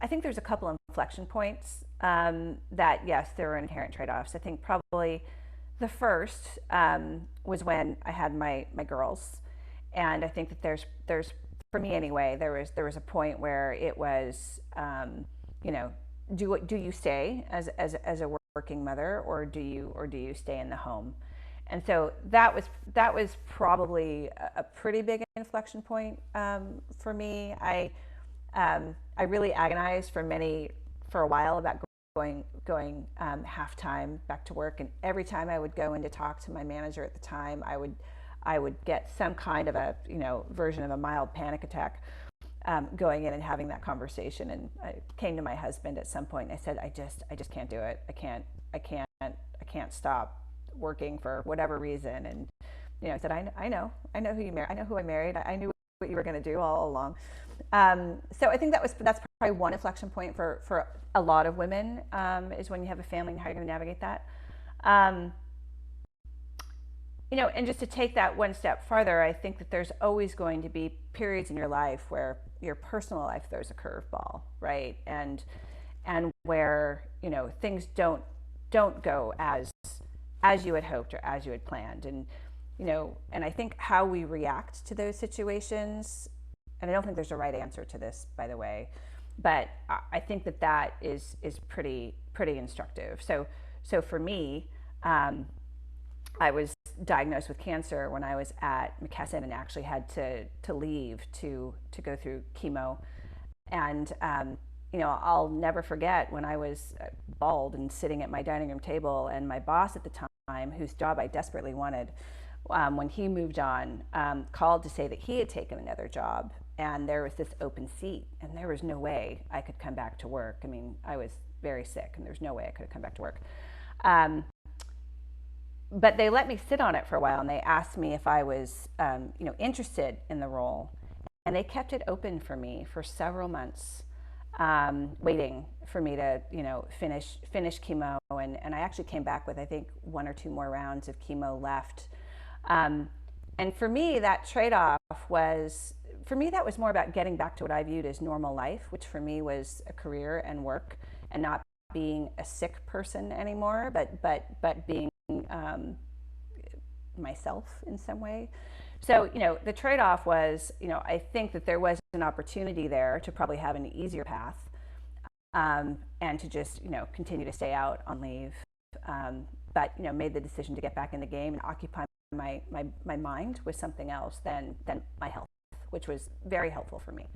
I think there's a couple of inflection points that, yes, there were inherent trade-offs. I think probably the first was when I had my girls, and I think that there's for me anyway, there was a point where it was, you know, do you stay as a working mother, or do you stay in the home? And so that was probably a pretty big inflection point for me. I really agonized for a while about going half time back to work, and every time I would go in to talk to my manager at the time, I would get some kind of a version of a mild panic attack going in and having that conversation. And I came to my husband at some point and I said, I just can't do it. I can't stop working for whatever reason. And I said, I know who you married. I know who I married. I knew what you were going to do all along. So I think that's probably one inflection point for a lot of women, is when you have a family and how you're going to navigate that. And just to take that one step farther, I think that there's always going to be periods in your life where your personal life throws a curveball, right? And where things don't go as you had hoped or as you had planned. And I think how we react to those situations, and I don't think there's a right answer to this, by the way, but I think that is pretty instructive. So for me, I was diagnosed with cancer when I was at McKesson and actually had to leave to go through chemo. And I'll never forget when I was bald and sitting at my dining room table, and my boss at the time, whose job I desperately wanted, when he moved on, called to say that he had taken another job and there was this open seat, and there was no way I could come back to work. I mean, I was very sick and there's no way I could have come back to work. But they let me sit on it for a while, and they asked me if I was interested in the role, and they kept it open for me for several months, waiting for me to finish chemo, and I actually came back with, I think, 1 or 2 more rounds of chemo left. And for me, that trade-off was, that was more about getting back to what I viewed as normal life, which for me was a career and work, and not being a sick person anymore, but being myself in some way. So the trade-off was, I think that there was an opportunity there to probably have an easier path, and to just continue to stay out on leave, but made the decision to get back in the game and occupy my mind with something else than my health, which was very helpful for me.